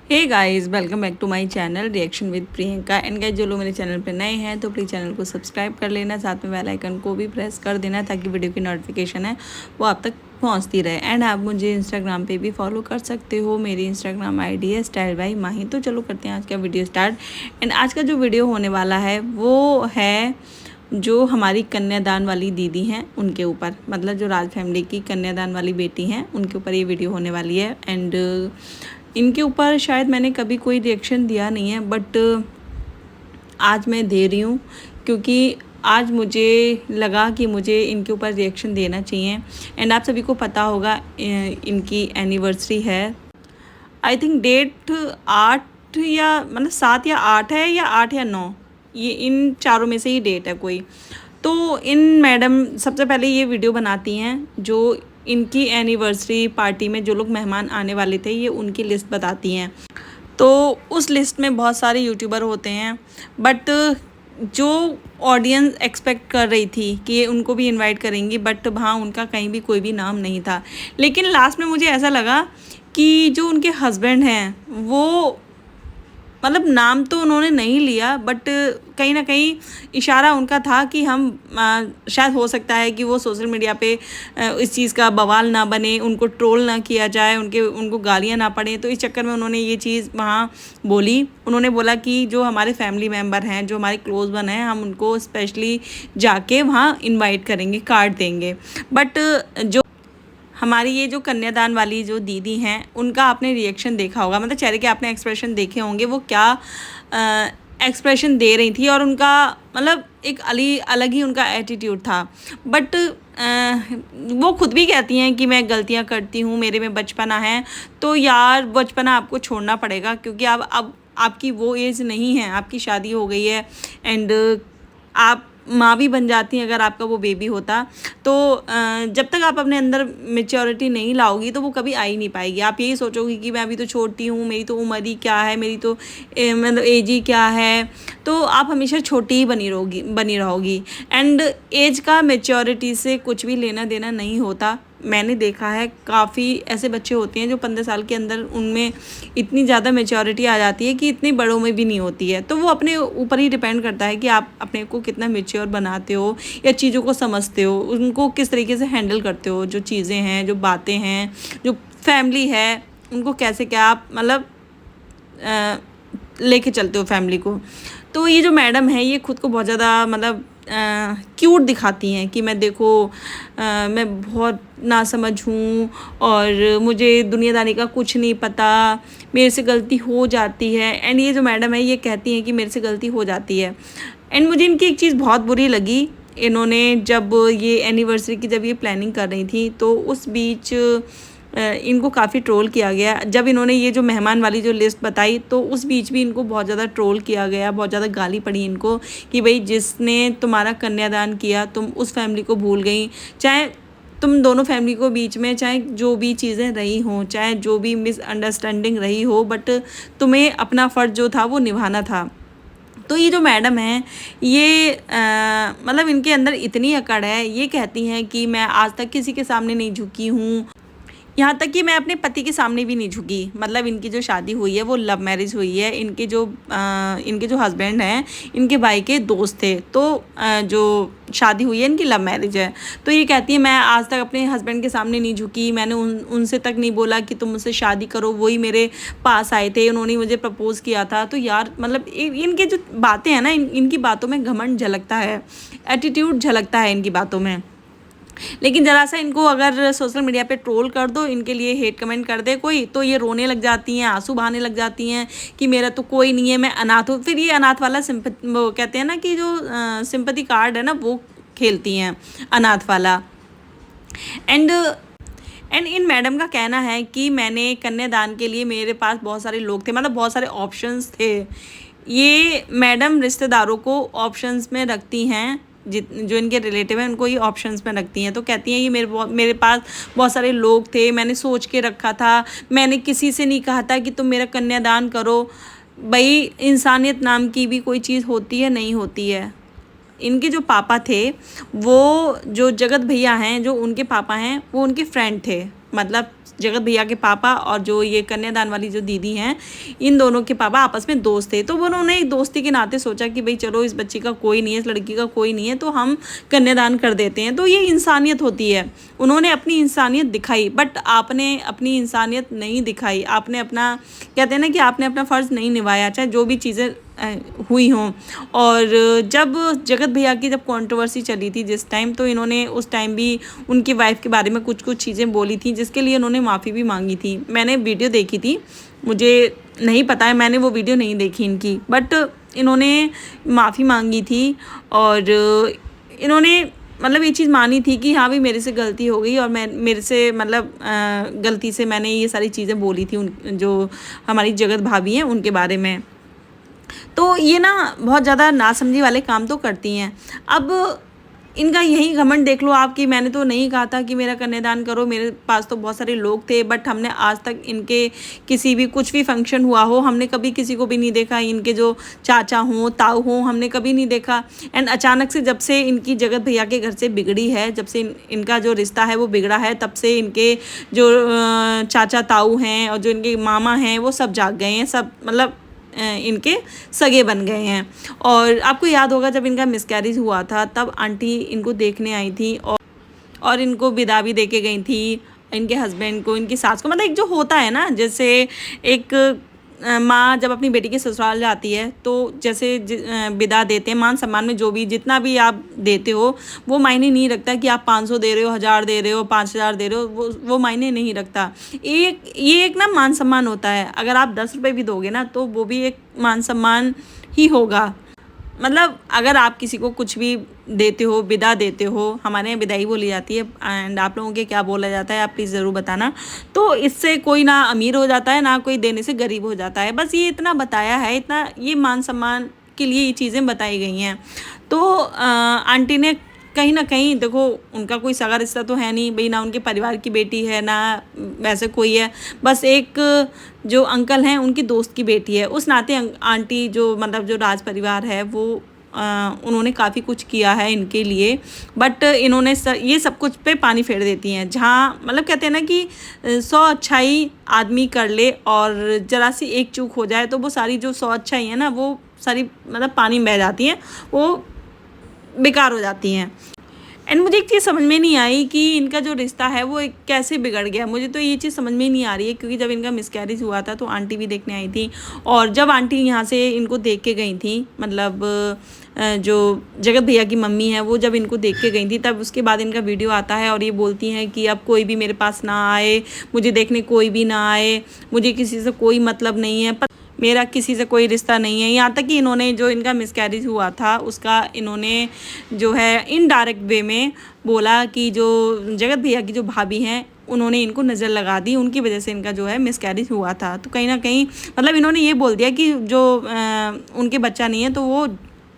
Hey guys, welcome back to my channel reaction with Priyanka. And guys, जो लोग मेरे channel पे नए हैं तो प्लीज़ चैनल को सब्सक्राइब कर लेना, साथ में बेल आइकन को भी प्रेस कर देना ताकि वीडियो की नोटिफिकेशन है वो आप तक पहुंचती रहे। एंड आप मुझे इंस्टाग्राम पे भी फॉलो कर सकते हो, मेरी इंस्टाग्राम आईडी है स्टाइल बाई माही। तो चलो करते हैं आज का वीडियो स्टार्ट। एंड आज का जो वीडियो होने वाला है वो है जो हमारी कन्यादान वाली दीदी हैं उनके ऊपर, मतलब जो राज फैमिली की कन्यादान वाली बेटी हैं उनके ऊपर ये वीडियो होने वाली है। एंड इनके ऊपर शायद मैंने कभी कोई रिएक्शन दिया नहीं है, बट आज मैं दे रही हूँ क्योंकि आज मुझे लगा कि मुझे इनके ऊपर रिएक्शन देना चाहिए। एंड आप सभी को पता होगा इनकी एनिवर्सरी है। आई थिंक डेट 8 या मतलब 7 या 8 है, या 8 या 9, ये इन चारों में से ही डेट है कोई। तो इन मैडम सबसे पहले ये वीडियो बनाती हैं जो इनकी एनिवर्सरी पार्टी में जो लोग मेहमान आने वाले थे ये उनकी लिस्ट बताती हैं। तो उस लिस्ट में बहुत सारे यूट्यूबर होते हैं, बट जो ऑडियंस एक्सपेक्ट कर रही थी कि ये उनको भी इनवाइट करेंगी, बट वहाँ उनका कहीं भी कोई भी नाम नहीं था। लेकिन लास्ट में मुझे ऐसा लगा कि जो उनके हस्बैंड हैं वो, मतलब नाम तो उन्होंने नहीं लिया, बट कहीं ना कहीं इशारा उनका था कि हम शायद हो सकता है कि वो सोशल मीडिया पे इस चीज़ का बवाल ना बने, उनको ट्रोल ना किया जाए, उनको गालियाँ ना पड़े। तो इस चक्कर में उन्होंने ये चीज़ वहाँ बोली। उन्होंने बोला कि जो हमारे फैमिली मेम्बर हैं, जो हमारे क्लोज वन हैं, हम उनको स्पेशली जाके वहाँ इन्वाइट करेंगे, कार्ड देंगे। बट जो हमारी ये जो कन्यादान वाली जो दीदी हैं उनका आपने रिएक्शन देखा होगा, मतलब चेहरे के आपने एक्सप्रेशन देखे होंगे, वो क्या एक्सप्रेशन दे रही थी। और उनका मतलब एक अलग ही उनका एटीट्यूड था। बट वो खुद भी कहती हैं कि मैं गलतियां करती हूँ, मेरे में बचपना है। तो यार बचपना आपको छोड़ना पड़ेगा क्योंकि अब आपकी वो एज नहीं है, आपकी शादी हो गई है। एंड आप माँ भी बन जाती हैं अगर आपका वो बेबी होता। तो जब तक आप अपने अंदर मेच्योरिटी नहीं लाओगी तो वो कभी आ ही नहीं पाएगी। आप यही सोचोगी कि मैं अभी तो छोटी हूँ, मेरी तो उम्र ही क्या है, मेरी तो मतलब एज ही क्या है। तो आप हमेशा छोटी ही बनी रहोगी। एंड एज का मेच्योरिटी से कुछ भी लेना देना नहीं होता। मैंने देखा है काफ़ी ऐसे बच्चे होते हैं जो 15 साल के अंदर उनमें इतनी ज़्यादा मेच्योरिटी आ जाती है कि इतनी बड़ों में भी नहीं होती है। तो वो अपने ऊपर ही डिपेंड करता है कि आप अपने को कितना मेच्योर बनाते हो या चीज़ों को समझते हो, उनको किस तरीके से हैंडल करते हो, जो चीज़ें हैं, जो बातें हैं, जो फैमिली है, उनको कैसे क्या आप मतलब लेके चलते हो फैमिली को। तो ये जो मैडम है ये खुद को बहुत ज़्यादा मतलब क्यूट दिखाती हैं कि मैं देखो मैं बहुत नासमझ हूँ और मुझे दुनियादारी का कुछ नहीं पता, मेरे से गलती हो जाती है। एंड ये जो मैडम है ये कहती हैं कि मेरे से गलती हो जाती है। एंड मुझे इनकी एक चीज़ बहुत बुरी लगी। इन्होंने जब ये एनिवर्सरी की जब ये प्लानिंग कर रही थी तो उस बीच इनको काफ़ी ट्रोल किया गया। जब इन्होंने ये जो मेहमान वाली जो लिस्ट बताई तो उस बीच भी इनको बहुत ज़्यादा ट्रोल किया गया, बहुत ज़्यादा गाली पड़ी इनको कि भाई जिसने तुम्हारा कन्यादान किया तुम उस फैमिली को भूल गई। चाहे तुम दोनों फैमिली को बीच में चाहे जो भी चीज़ें रही हों, चाहे जो भी मिसअंडरस्टैंडिंग रही हो, बट तुम्हें अपना फ़र्ज़ जो था वो निभाना था। तो ये जो मैडम हैं ये मतलब इनके अंदर इतनी अकड़ है, ये कहती हैं कि मैं आज तक किसी के सामने नहीं झुकी हूँ, यहाँ तक कि मैं अपने पति के सामने भी नहीं झुकी। मतलब इनकी जो शादी हुई है वो लव मैरिज हुई है। इनके जो हस्बैंड हैं इनके भाई के दोस्त थे। तो जो शादी हुई है इनकी लव मैरिज है। तो ये कहती है मैं आज तक अपने हस्बैंड के सामने नहीं झुकी, मैंने उनसे तक नहीं बोला कि तुम मुझसे शादी करो, वही मेरे पास आए थे, उन्होंने मुझे प्रपोज़ किया था। तो यार मतलब इनके जो बातें हैं ना, इनकी बातों में घमंड झलकता है, एटीट्यूड झलकता है इनकी बातों में। लेकिन ज़रा सा इनको अगर सोशल मीडिया पे ट्रोल कर दो, इनके लिए हेट कमेंट कर दे कोई, तो ये रोने लग जाती हैं, आंसू बहाने लग जाती हैं कि मेरा तो कोई नहीं है, मैं अनाथ हूँ। फिर ये अनाथ वाला वो कहते हैं ना कि जो सिंपैथी कार्ड है ना वो खेलती हैं, अनाथ वाला। एंड इन मैडम का कहना है कि मैंने कन्यादान के लिए मेरे पास बहुत सारे लोग थे, मतलब बहुत सारे ऑप्शंस थे। ये मैडम रिश्तेदारों को ऑप्शंस में रखती हैं, जो इनके रिलेटिव हैं उनको ये ऑप्शंस में रखती हैं। तो कहती हैं ये मेरे पास बहुत सारे लोग थे, मैंने सोच के रखा था, मैंने किसी से नहीं कहा था कि तुम मेरा कन्यादान करो। भाई इंसानियत नाम की भी कोई चीज़ होती है, नहीं होती है। इनके जो पापा थे वो जो जगत भैया हैं, जो उनके पापा हैं वो उनके फ्रेंड थे। मतलब जगत भैया के पापा और जो ये कन्यादान वाली जो दीदी हैं, इन दोनों के पापा आपस में दोस्त थे। तो उन्होंने एक दोस्ती के नाते सोचा कि भाई चलो इस बच्ची का कोई नहीं है, इस लड़की का कोई नहीं है, तो हम कन्यादान कर देते हैं। तो ये इंसानियत होती है। उन्होंने अपनी इंसानियत दिखाई, बट आपने अपनी इंसानियत नहीं दिखाई। आपने अपना, कहते हैं ना कि आपने अपना फ़र्ज़ नहीं निभाया, चाहे जो भी चीज़ें हुई हों। और जब जगत भैया की जब कंट्रोवर्सी चली थी जिस टाइम, तो इन्होंने उस टाइम भी उनकी वाइफ के बारे में कुछ चीज़ें बोली थी, जिसके लिए उन्होंने माफ़ी भी मांगी थी। मैंने वीडियो देखी थी, मुझे नहीं पता है, मैंने वो वीडियो नहीं देखी इनकी, बट इन्होंने माफ़ी मांगी थी और इन्होंने मतलब ये चीज़ मानी थी कि हाँ भाई मेरे से गलती हो गई और मैं मेरे से मतलब गलती से मैंने ये सारी चीज़ें बोली थी उन जो हमारी जगत भाभी हैं उनके बारे में। तो ये ना बहुत ज़्यादा नासमझी वाले काम तो करती हैं। अब इनका यही घमंड देख लो आप कि मैंने तो नहीं कहा था कि मेरा कन्यादान करो, मेरे पास तो बहुत सारे लोग थे, बट हमने आज तक इनके किसी भी कुछ भी फंक्शन हुआ हो, हमने कभी किसी को भी नहीं देखा। इनके जो चाचा हों, ताऊ हों, हमने कभी नहीं देखा। एंड अचानक से जब से इनकी जगत भैया के घर से बिगड़ी है, जब से इनका जो रिश्ता है वो बिगड़ा है, तब से इनके जो चाचा ताऊ हैं और जो इनके मामा हैं वो सब जाग गए हैं, सब मतलब इनके सगे बन गए हैं। और आपको याद होगा जब इनका मिसकैरेज हुआ था, तब आंटी इनको देखने आई थी और इनको विदा भी दे के गई थी, इनके हस्बैंड को, इनकी सास को। मतलब एक जो होता है ना, जैसे एक माँ जब अपनी बेटी के ससुराल जाती है तो जैसे विदा देते हैं, मान सम्मान में जो भी जितना भी आप देते हो वो मायने नहीं रखता कि आप 500 दे रहे हो, 1000 दे रहे हो, 5000 दे रहे हो, वो मायने नहीं रखता। ये एक ना मान सम्मान होता है। अगर आप 10 रुपये भी दोगे ना तो वो भी एक मान सम्मान ही होगा। मतलब अगर आप किसी को कुछ भी देते हो, विदा देते हो, हमारे यहाँ विदाई बोली जाती है, एंड आप लोगों के क्या बोला जाता है आप प्लीज़ ज़रूर बताना। तो इससे कोई ना अमीर हो जाता है, ना कोई देने से गरीब हो जाता है। बस ये इतना बताया है, इतना ये मान सम्मान के लिए ये चीज़ें बताई गई हैं। तो आंटी ने कहीं ना कहीं, देखो उनका कोई सगा रिश्ता तो है नहीं भाई, ना उनके परिवार की बेटी है, ना वैसे कोई है, बस एक जो अंकल हैं उनकी दोस्त की बेटी है। उस नाते आंटी जो मतलब जो राज परिवार है वो उन्होंने काफ़ी कुछ किया है इनके लिए, बट इन्होंने ये सब कुछ पे पानी फेर देती हैं। जहाँ मतलब कहते हैं ना कि 100 अच्छाई आदमी कर ले और ज़रा सी एक चूक हो जाए तो वो सारी जो 100 अच्छाई हैं ना वो सारी मतलब पानी में बह जाती हैं, वो बेकार हो जाती हैं। एंड मुझे एक चीज़ समझ में नहीं आई कि इनका जो रिश्ता है वो कैसे बिगड़ गया। मुझे तो ये चीज़ समझ में नहीं आ रही है, क्योंकि जब इनका मिसकैरेज हुआ था तो आंटी भी देखने आई थी, और जब आंटी यहाँ से इनको देख के गई थी, मतलब जो जगत भैया की मम्मी है वो जब इनको देख के गई थी, तब उसके बाद इनका वीडियो आता है और ये बोलती हैं कि अब कोई भी मेरे पास ना आए, मुझे देखने कोई भी ना आए, मुझे किसी से कोई मतलब नहीं है, मेरा किसी से कोई रिश्ता नहीं है। यहाँ तक कि इन्होंने जो इनका मिसकैरेज हुआ था उसका इन्होंने जो है इनडायरेक्ट वे में बोला कि जो जगत भैया की जो भाभी हैं उन्होंने इनको नज़र लगा दी, उनकी वजह से इनका जो है मिसकैरेज हुआ था। तो कहीं ना कहीं मतलब इन्होंने ये बोल दिया कि जो उनके बच्चा नहीं है तो वो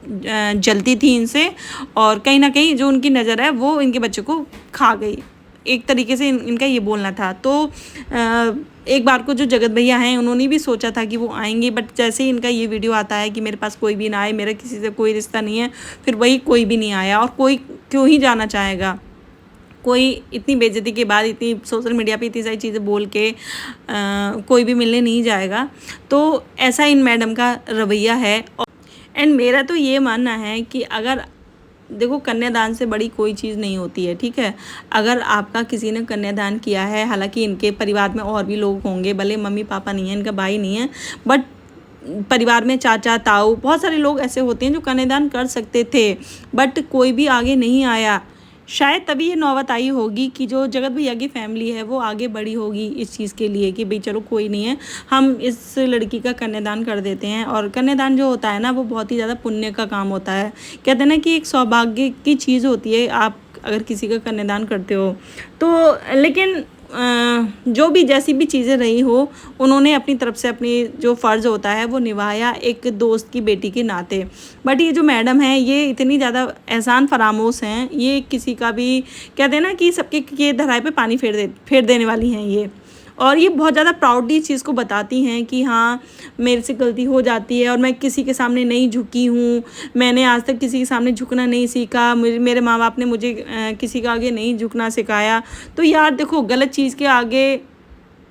जलती थी इनसे, और कहीं ना कहीं जो उनकी नज़र है वो इनके बच्चे को खा गई, एक तरीके से इनका ये बोलना था। तो एक बार को जो जगत भैया हैं उन्होंने भी सोचा था कि वो आएंगे, बट जैसे ही इनका ये वीडियो आता है कि मेरे पास कोई भी ना आए, मेरा किसी से कोई रिश्ता नहीं है, फिर वही कोई भी नहीं आया। और कोई क्यों ही जाना चाहेगा, कोई इतनी बेइज्जती के बाद इतनी सोशल मीडिया पे इतनी सारी चीज़ें बोल के कोई भी मिलने नहीं जाएगा। तो ऐसा इन मैडम का रवैया है। एंड मेरा तो ये मानना है कि अगर देखो कन्यादान से बड़ी कोई चीज़ नहीं होती है, ठीक है। अगर आपका किसी ने कन्यादान किया है, हालांकि इनके परिवार में और भी लोग होंगे, भले मम्मी पापा नहीं है, इनका भाई नहीं है, बट परिवार में चाचा ताऊ बहुत सारे लोग ऐसे होते हैं जो कन्यादान कर सकते थे, बट कोई भी आगे नहीं आया। शायद तभी ये नौबत आई होगी कि जो जगत भैया की फैमिली है वो आगे बढ़ी होगी इस चीज़ के लिए कि भाई चलो कोई नहीं है, हम इस लड़की का कन्यादान कर देते हैं। और कन्यादान जो होता है ना वो बहुत ही ज़्यादा पुण्य का काम होता है। कहते हैं ना कि एक सौभाग्य की चीज़ होती है आप अगर किसी का कन्यादान करते हो तो। लेकिन जो भी जैसी भी चीज़ें रही हो, उन्होंने अपनी तरफ से अपनी जो फ़र्ज़ होता है वो निभाया एक दोस्त की बेटी के नाते। बट ये जो मैडम है ये इतनी ज़्यादा एहसान फरामोश हैं, ये किसी का भी कहते हैं ना कि सबके धराए पे पानी फेर देने वाली हैं ये। और ये बहुत ज़्यादा प्राउडली इस चीज़ को बताती हैं कि हाँ मेरे से गलती हो जाती है और मैं किसी के सामने नहीं झुकी हूँ, मैंने आज तक किसी के सामने झुकना नहीं सीखा, मेरे माँ बाप ने मुझे किसी के आगे नहीं झुकना सिखाया। तो यार देखो गलत चीज़ के आगे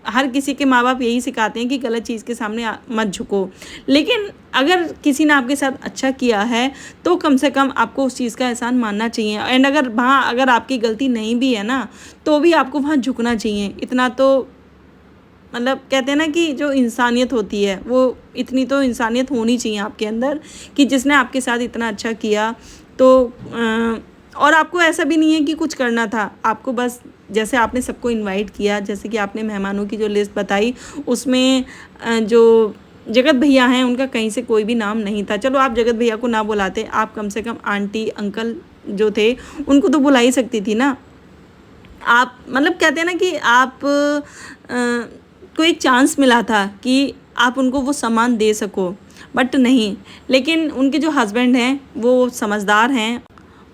हर किसी के माँ बाप यही सिखाते हैं कि गलत चीज़ के सामने मत झुको, लेकिन अगर किसी ने आपके साथ अच्छा किया है तो कम से कम आपको उस चीज़ का एहसान मानना चाहिए। एंड अगर आपकी गलती नहीं भी है ना, तो भी आपको वहाँ झुकना चाहिए। इतना तो मतलब कहते हैं ना कि जो इंसानियत होती है, वो इतनी तो इंसानियत होनी चाहिए आपके अंदर कि जिसने आपके साथ इतना अच्छा किया। तो और आपको ऐसा भी नहीं है कि कुछ करना था, आपको बस जैसे आपने सबको इनवाइट किया, जैसे कि आपने मेहमानों की जो लिस्ट बताई उसमें जो जगत भैया हैं उनका कहीं से कोई भी नाम नहीं था। चलो आप जगत भैया को ना बुलाते, आप कम से कम आंटी अंकल जो थे उनको तो बुला ही सकती थी ना। आप मतलब कहते हैं ना कि आप को एक चांस मिला था कि आप उनको वो सामान दे सको, बट नहीं। लेकिन उनके जो हस्बैंड हैं वो समझदार हैं,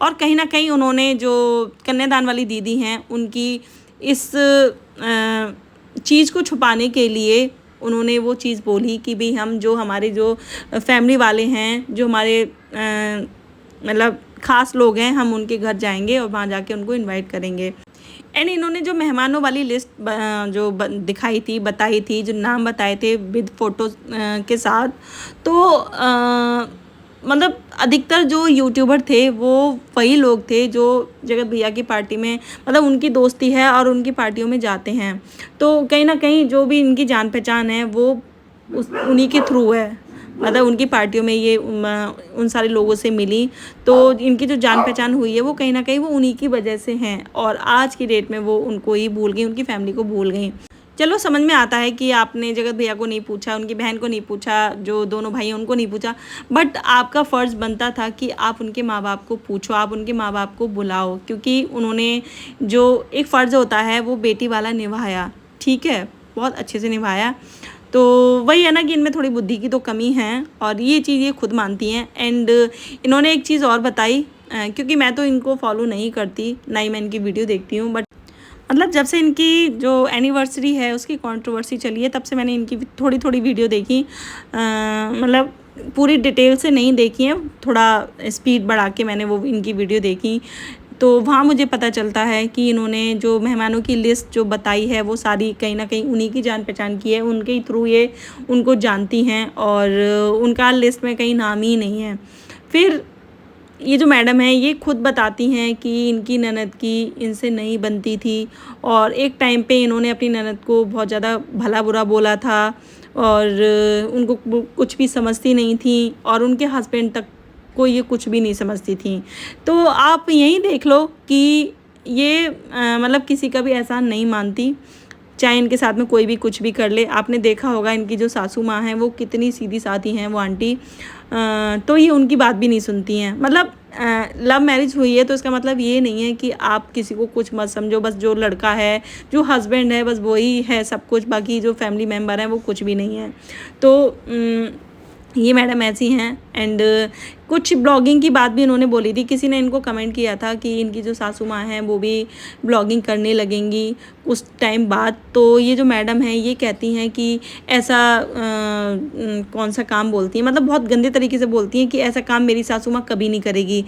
और कहीं ना कहीं उन्होंने जो कन्यादान वाली दीदी हैं उनकी इस चीज़ को छुपाने के लिए उन्होंने वो चीज़ बोली कि भाई हम जो हमारे जो फैमिली वाले हैं, जो हमारे मतलब ख़ास लोग हैं, हम उनके घर जाएंगे और वहाँ जाके उनको इनवाइट करेंगे। एंड इन्होंने जो मेहमानों वाली लिस्ट जो दिखाई थी, बताई थी, जो नाम बताए थे विद फोटो के साथ, तो मतलब अधिकतर जो यूट्यूबर थे वो वही लोग थे जो जगत भैया की पार्टी में मतलब उनकी दोस्ती है और उनकी पार्टियों में जाते हैं। तो कहीं ना कहीं जो भी इनकी जान पहचान है वो उन्हीं के थ्रू है, मतलब उनकी पार्टियों में ये उन सारे लोगों से मिली। तो इनकी जो जान पहचान हुई है वो कहीं ना कहीं वो उन्हीं की वजह से हैं, और आज की डेट में वो उनको ही भूल गई, उनकी फैमिली को भूल गई। चलो समझ में आता है कि आपने जगत भैया को नहीं पूछा, उनकी बहन को नहीं पूछा, जो दोनों भाई हैं उनको नहीं पूछा, बट आपका फ़र्ज़ बनता था कि आप उनके माँ बाप को पूछो, आप उनके माँ बाप को बुलाओ, क्योंकि उन्होंने जो एक फ़र्ज़ होता है वो बेटी वाला निभाया, ठीक है, बहुत अच्छे से निभाया। तो वही है ना कि इनमें थोड़ी बुद्धि की तो कमी है, और ये चीज़ ये खुद मानती हैं। एंड इन्होंने एक चीज़ और बताई, क्योंकि मैं तो इनको फॉलो नहीं करती, ना ही मैं इनकी वीडियो देखती हूँ, बट मतलब जब से इनकी जो एनिवर्सरी है उसकी कंट्रोवर्सी चली है तब से मैंने इनकी थोड़ी थोड़ी वीडियो देखी, मतलब पूरी डिटेल से नहीं देखी है, थोड़ा स्पीड बढ़ा के मैंने वो इनकी वीडियो देखी। तो वहाँ मुझे पता चलता है कि इन्होंने जो मेहमानों की लिस्ट जो बताई है वो सारी कहीं ना कहीं उन्हीं की जान पहचान की है, उनके ही थ्रू ये उनको जानती हैं, और उनका लिस्ट में कहीं नाम ही नहीं है। फिर ये जो मैडम है ये खुद बताती हैं कि इनकी ननद की इनसे नहीं बनती थी, और एक टाइम पे इन्होंने अपनी ननद को बहुत ज़्यादा भला बुरा बोला था, और उनको कुछ भी समझती नहीं थी, और उनके हस्बैंड तक को ये कुछ भी नहीं समझती थी। तो आप यही देख लो कि ये मतलब किसी का भी एहसान नहीं मानती, चाहे इनके साथ में कोई भी कुछ भी कर ले। आपने देखा होगा इनकी जो सासू माँ हैं वो कितनी सीधी सादी हैं, वो आंटी, तो ये उनकी बात भी नहीं सुनती हैं। मतलब लव मैरिज हुई है तो इसका मतलब ये नहीं है कि आप किसी को कुछ मत समझो, बस जो लड़का है, जो हस्बैंड है, बस वही है सब कुछ, बाकी जो फैमिली मेम्बर हैं वो कुछ भी नहीं है। तो ये मैडम ऐसी हैं। एंड कुछ ब्लॉगिंग की बात भी इन्होंने बोली थी, किसी ने इनको कमेंट किया था कि इनकी जो सासू माँ हैं वो भी ब्लॉगिंग करने लगेंगी उस टाइम बाद। तो ये जो मैडम है ये कहती हैं कि ऐसा कौन सा काम बोलती हैं, मतलब बहुत गंदे तरीके से बोलती हैं कि ऐसा काम मेरी सासू माँ कभी नहीं करेगी,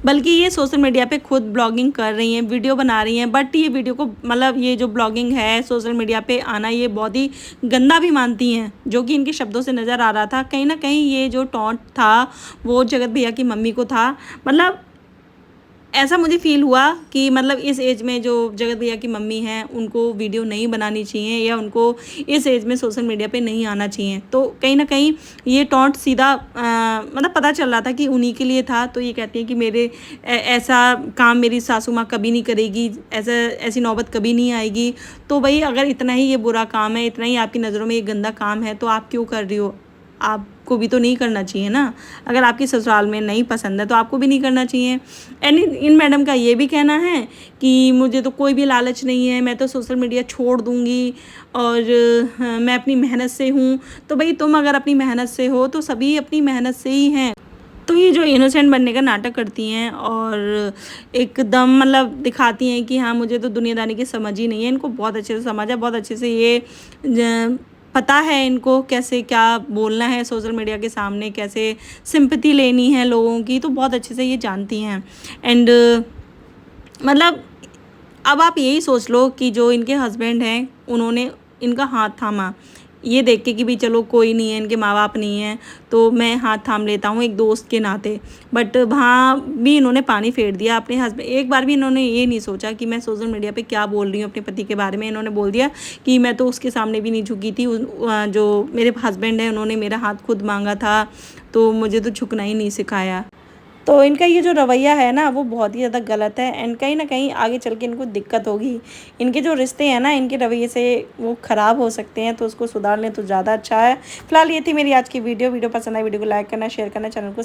बल्कि ये सोशल मीडिया पे खुद ब्लॉगिंग कर रही हैं, वीडियो बना रही हैं, बट ये वीडियो को मतलब ये जो ब्लॉगिंग है सोशल मीडिया पे आना ये बहुत ही गंदा भी मानती हैं, जो कि इनके शब्दों से नज़र आ रहा था। कहीं ना कहीं ये जो टॉन्ट था वो जगत भैया की मम्मी को था। मतलब ऐसा मुझे फ़ील हुआ कि मतलब इस एज में जो जगत भैया की मम्मी हैं उनको वीडियो नहीं बनानी चाहिए, या उनको इस एज में सोशल मीडिया पे नहीं आना चाहिए। तो कहीं ना कहीं ये टॉन्ट सीधा मतलब पता चल रहा था कि उन्हीं के लिए था। तो ये कहती हैं कि मेरे ऐसा काम मेरी सासू माँ कभी नहीं करेगी, ऐसी नौबत कभी नहीं आएगी। तो भाई अगर इतना ही ये बुरा काम है, इतना ही आपकी नज़रों में ये गंदा काम है, तो आप क्यों कर रही हो? आपको भी तो नहीं करना चाहिए ना। अगर आपकी ससुराल में नहीं पसंद है तो आपको भी नहीं करना चाहिए। एंड इन मैडम का ये भी कहना है कि मुझे तो कोई भी लालच नहीं है, मैं तो सोशल मीडिया छोड़ दूँगी, और मैं अपनी मेहनत से हूँ। तो भाई तुम अगर अपनी मेहनत से हो तो सभी अपनी मेहनत से ही हैं। तो ये जो इनोसेंट बनने का नाटक करती हैं और एकदम मतलब दिखाती हैं कि हाँ मुझे तो दुनियादारी की समझ ही नहीं है, इनको बहुत अच्छे से समझ है, बहुत अच्छे से ये पता है इनको कैसे क्या बोलना है सोशल मीडिया के सामने, कैसे सिंपैथी लेनी है लोगों की, तो बहुत अच्छे से ये जानती हैं। एंड मतलब अब आप यही सोच लो कि जो इनके हस्बैंड हैं उन्होंने इनका हाथ थामा, ये देख के कि भाई चलो कोई नहीं है, इनके माँ बाप नहीं हैं तो मैं हाथ थाम लेता हूँ एक दोस्त के नाते। बट वहाँ भी इन्होंने पानी फेर दिया अपने हस्बैंड। एक बार भी इन्होंने ये नहीं सोचा कि मैं सोशल मीडिया पे क्या बोल रही हूँ अपने पति के बारे में। इन्होंने बोल दिया कि मैं तो उसके सामने भी नहीं झुकी थी, जो मेरे हस्बैंड है उन्होंने मेरा हाथ खुद मांगा था, तो मुझे तो झुकना ही नहीं सिखाया। तो इनका ये जो रवैया है ना वो बहुत ही ज़्यादा गलत है, एंड कहीं ना कहीं आगे चल के इनको दिक्कत होगी। इनके जो रिश्ते हैं ना इनके रवैये से वो ख़राब हो सकते हैं, तो उसको सुधार लें तो ज़्यादा अच्छा है। फिलहाल ये थी मेरी आज की वीडियो पसंद आई वीडियो को लाइक करना, शेयर करना, चैनल को